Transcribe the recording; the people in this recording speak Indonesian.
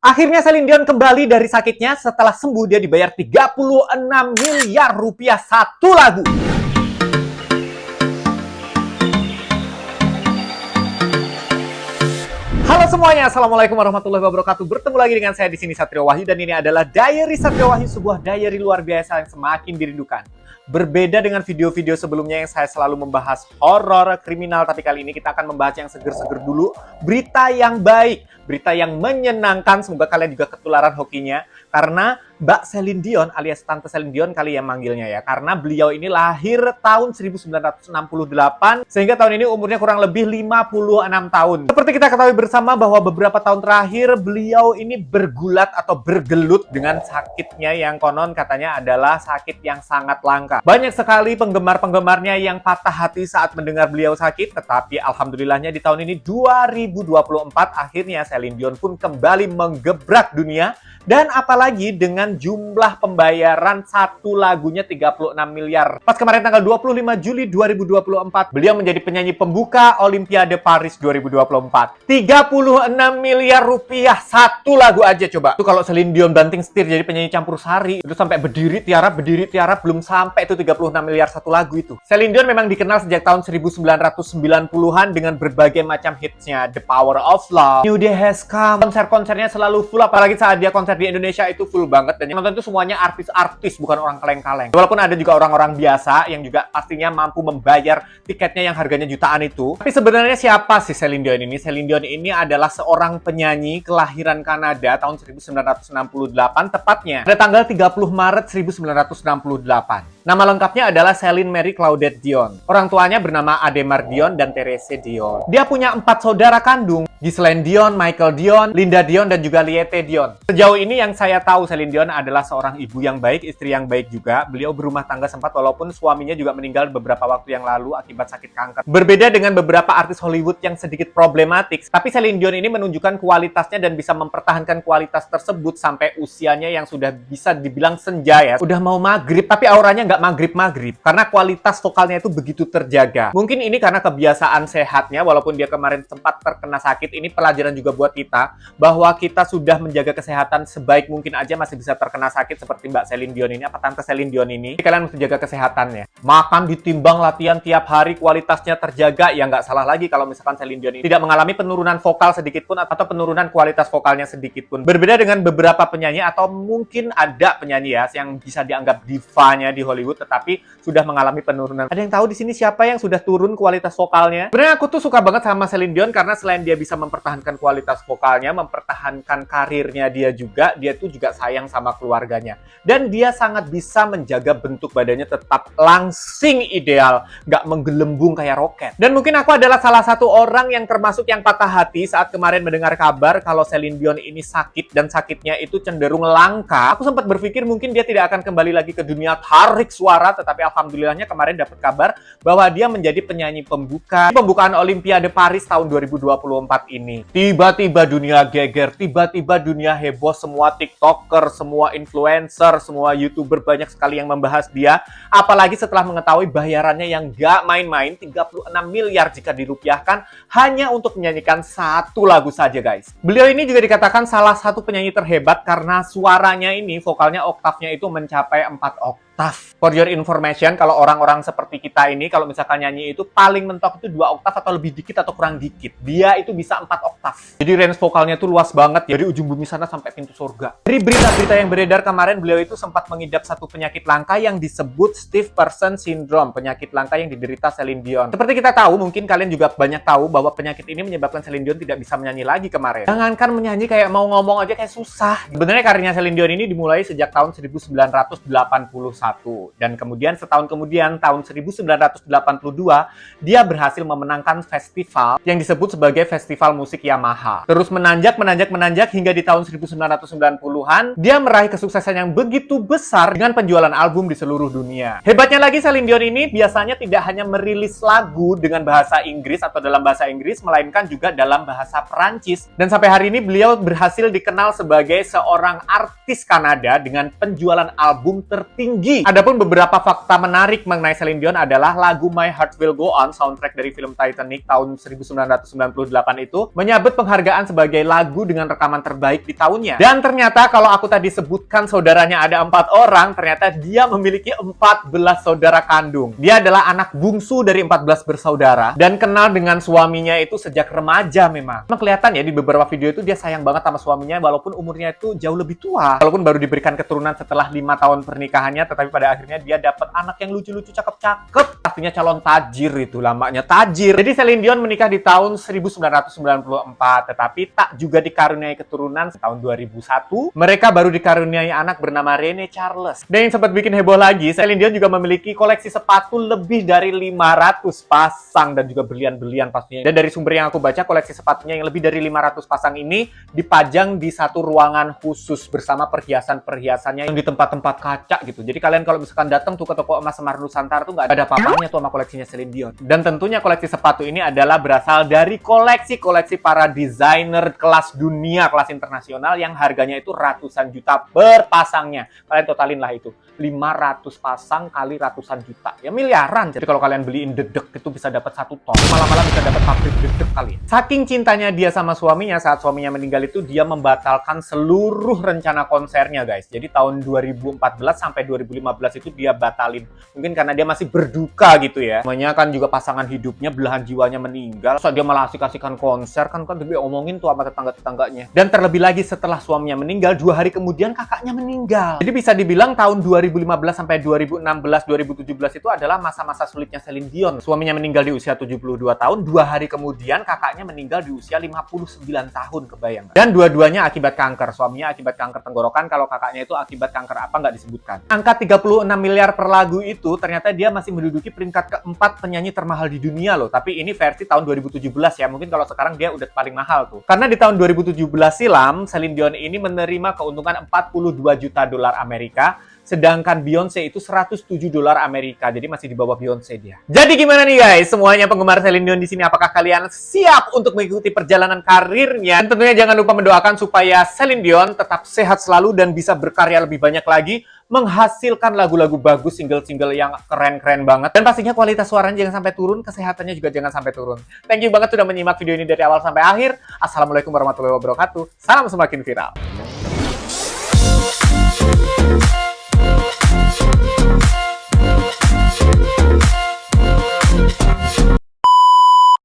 Akhirnya Celine Dion kembali dari sakitnya. Setelah sembuh, dia dibayar 36 miliar rupiah satu lagu. Halo semuanya, Assalamualaikum warahmatullahi wabarakatuh. Bertemu lagi dengan saya di sini, Satrio Wahyu, dan ini adalah Diary Satrio Wahyu, sebuah diary luar biasa yang semakin dirindukan. Berbeda dengan video-video sebelumnya yang saya selalu membahas horor, kriminal, tapi kali ini kita akan membahas yang seger-seger dulu. Berita yang baik, berita yang menyenangkan, semoga kalian juga ketularan hokinya. Karena Mbak Celine Dion alias Tante Celine Dion kali yang manggilnya ya. Karena beliau ini lahir tahun 1968, sehingga tahun ini umurnya kurang lebih 56 tahun. Seperti kita ketahui bersama bahwa beberapa tahun terakhir beliau ini bergulat atau bergelut dengan sakitnya yang konon katanya adalah sakit yang sangat langka. Banyak sekali penggemar-penggemarnya yang patah hati saat mendengar beliau sakit, tetapi alhamdulillahnya di tahun ini 2024 akhirnya Celine Dion pun kembali menggebrak dunia. Dan apalagi dengan jumlah pembayaran satu lagunya 36 miliar. Pas kemarin tanggal 25 Juli 2024, beliau menjadi penyanyi pembuka Olimpiade Paris 2024. 36 miliar rupiah satu lagu aja coba. Itu kalau Celine Dion banting setir jadi penyanyi campur sari, itu sampai berdiri tiarap, belum sampai itu 36 miliar satu lagu itu. Celine Dion memang dikenal sejak tahun 1990-an dengan berbagai macam hitsnya. The Power of Love, New Day Has Come. Konser-konsernya selalu full, apalagi saat dia konser di Indonesia itu full banget, dan yang nonton itu semuanya artis-artis, bukan orang kaleng-kaleng. Walaupun ada juga orang-orang biasa yang juga pastinya mampu membayar tiketnya yang harganya jutaan itu. Tapi sebenarnya siapa sih Celine Dion ini? Celine Dion ini adalah seorang penyanyi kelahiran Kanada tahun 1968, tepatnya pada tanggal 30 Maret 1968. Nama lengkapnya adalah Celine Marie Claudette Dion. Orang tuanya bernama Ademar Dion dan Therese Dion. Dia punya 4 saudara kandung, Ghislaine Dion, Michael Dion, Linda Dion, dan juga Liette Dion. Sejauh ini yang saya tahu, Celine Dion adalah seorang ibu yang baik, istri yang baik juga. Beliau berumah tangga sempat walaupun suaminya juga meninggal beberapa waktu yang lalu akibat sakit kanker. Berbeda dengan beberapa artis Hollywood yang sedikit problematik, tapi Celine Dion ini menunjukkan kualitasnya dan bisa mempertahankan kualitas tersebut sampai usianya yang sudah bisa dibilang senja ya. Udah mau maghrib, tapi auranya nggak maghrib-maghrib. Karena kualitas vokalnya itu begitu terjaga. Mungkin ini karena kebiasaan sehatnya, walaupun dia kemarin sempat terkena sakit. Ini pelajaran juga buat kita, bahwa kita sudah menjaga kesehatan sebaik mungkin aja masih bisa terkena sakit seperti Mbak Celine Dion ini, apa Tante Celine Dion ini. Jadi kalian mesti jaga kesehatannya. Makan ditimbang, latihan tiap hari, kualitasnya terjaga, ya nggak salah lagi kalau misalkan Celine Dion ini tidak mengalami penurunan vokal sedikit pun atau penurunan kualitas vokalnya sedikit pun. Berbeda dengan beberapa penyanyi atau mungkin ada penyanyi ya yang bisa dianggap divanya di Hollywood tetapi sudah mengalami penurunan. Ada yang tahu di sini siapa yang sudah turun kualitas vokalnya? Sebenarnya aku tuh suka banget sama Celine Dion karena selain dia bisa mempertahankan kualitas vokalnya, mempertahankan karirnya dia tuh juga sayang sama keluarganya. Dan dia sangat bisa menjaga bentuk badannya tetap langsing ideal, nggak menggelembung kayak roket. Dan mungkin aku adalah salah satu orang yang termasuk yang patah hati saat kemarin mendengar kabar kalau Celine Dion ini sakit dan sakitnya itu cenderung langka. Aku sempat berpikir mungkin dia tidak akan kembali lagi ke dunia tarik suara, tetapi alhamdulillahnya kemarin dapat kabar bahwa dia menjadi penyanyi pembukaan Olimpiade Paris tahun 2024 ini. Tiba-tiba dunia geger, tiba-tiba dunia heboh, semua TikToker, semua influencer, semua YouTuber banyak sekali yang membahas dia. Apalagi setelah mengetahui bayarannya yang gak main-main, 36 miliar jika dirupiahkan hanya untuk menyanyikan satu lagu saja guys. Beliau ini juga dikatakan salah satu penyanyi terhebat karena suaranya ini, vokalnya oktavnya itu mencapai 4 oktav. For your information, kalau orang-orang seperti kita ini, kalau misalkan nyanyi itu paling mentok itu 2 oktav atau lebih dikit atau kurang dikit. Dia itu bisa 4 oktav. Jadi range vokalnya itu luas banget ya, dari ujung bumi sana sampai pintu surga. Dari berita-berita yang beredar kemarin, beliau itu sempat mengidap satu penyakit langka yang disebut stiff person syndrome, penyakit langka yang diderita Celine Dion. Seperti kita tahu, mungkin kalian juga banyak tahu bahwa penyakit ini menyebabkan Celine Dion tidak bisa menyanyi lagi kemarin. Jangankan menyanyi, kayak mau ngomong aja kayak susah. Sebenarnya karirnya Celine Dion ini dimulai sejak tahun 1981. Dan kemudian setahun kemudian tahun 1982 dia berhasil memenangkan festival yang disebut sebagai Festival Musik Yamaha. Terus menanjak hingga di tahun 1990-an dia meraih kesuksesan yang begitu besar dengan penjualan album di seluruh dunia. Hebatnya lagi Celine Dion ini biasanya tidak hanya merilis lagu dengan bahasa Inggris atau dalam bahasa Inggris, melainkan juga dalam bahasa Perancis. Dan sampai hari ini beliau berhasil dikenal sebagai seorang artis Kanada dengan penjualan album tertinggi lagi. Adapun beberapa fakta menarik mengenai Celine Dion adalah lagu My Heart Will Go On, soundtrack dari film Titanic tahun 1998 itu, menyabet penghargaan sebagai lagu dengan rekaman terbaik di tahunnya. Dan ternyata kalau aku tadi sebutkan saudaranya ada 4 orang, ternyata dia memiliki 14 saudara kandung. Dia adalah anak bungsu dari 14 bersaudara dan kenal dengan suaminya itu sejak remaja memang. Memang kelihatan ya di beberapa video itu dia sayang banget sama suaminya walaupun umurnya itu jauh lebih tua. Walaupun baru diberikan keturunan setelah 5 tahun pernikahannya, tetapi pada akhirnya dia dapat anak yang lucu-lucu, cakep-cakep. Pastinya calon tajir itu, lamanya tajir. Jadi Celine Dion menikah di tahun 1994, tetapi tak juga dikaruniai keturunan tahun 2001. Mereka baru dikaruniai anak bernama Rene Charles. Dan yang sempat bikin heboh lagi, Celine Dion juga memiliki koleksi sepatu lebih dari 500 pasang dan juga berlian-berlian pastinya. Dan dari sumber yang aku baca, koleksi sepatunya yang lebih dari 500 pasang ini dipajang di satu ruangan khusus bersama perhiasan-perhiasannya yang di tempat-tempat kaca gitu. Jadi kalian kalau misalkan datang tuh ke toko emas Semar Nusantara tuh nggak ada apa-apanya tuh sama koleksinya Celine Dion. Dan tentunya koleksi sepatu ini adalah berasal dari koleksi-koleksi para desainer kelas dunia, kelas internasional yang harganya itu ratusan juta per pasangnya. Kalian totalin lah itu. 500 pasang kali ratusan juta. Ya miliaran. Jadi kalau kalian beliin dedek itu bisa dapat 1 ton. Malah-malah bisa dapat pabrik dedek kali. Saking cintanya dia sama suaminya, saat suaminya meninggal itu dia membatalkan seluruh rencana konsernya guys. Jadi tahun 2014 sampai 2015 itu dia batalin. Mungkin karena dia masih berduka gitu ya. Namanya kan juga pasangan hidupnya, belahan jiwanya meninggal. So dia malah asik-asikan konser kan dia omongin tuh sama tetangga-tetangganya. Dan terlebih lagi setelah suaminya meninggal, 2 hari kemudian kakaknya meninggal. Jadi bisa dibilang tahun 2015 sampai 2016, 2017 itu adalah masa-masa sulitnya Celine Dion. Suaminya meninggal di usia 72 tahun, 2 hari kemudian kakaknya meninggal di usia 59 tahun, kebayang. Dan dua-duanya akibat kanker. Suaminya akibat kanker tenggorokan, kalau kakaknya itu akibat kanker apa nggak disebutkan. Angka 36 miliar per lagu itu ternyata dia masih menduduki peringkat keempat penyanyi termahal di dunia loh. Tapi ini versi tahun 2017 ya. Mungkin kalau sekarang dia udah paling mahal tuh. Karena di tahun 2017 silam, Celine Dion ini menerima keuntungan 42 juta dolar Amerika. Sedangkan Beyonce itu 107 dolar Amerika. Jadi masih di bawah Beyonce dia. Jadi gimana nih guys? Semuanya penggemar Celine Dion di sini, apakah kalian siap untuk mengikuti perjalanan karirnya? Dan tentunya jangan lupa mendoakan supaya Celine Dion tetap sehat selalu dan bisa berkarya lebih banyak lagi, menghasilkan lagu-lagu bagus, single-single yang keren-keren banget. Dan pastinya kualitas suaranya jangan sampai turun, kesehatannya juga jangan sampai turun. Thank you banget sudah menyimak video ini dari awal sampai akhir. Assalamualaikum warahmatullahi wabarakatuh. Salam semakin viral.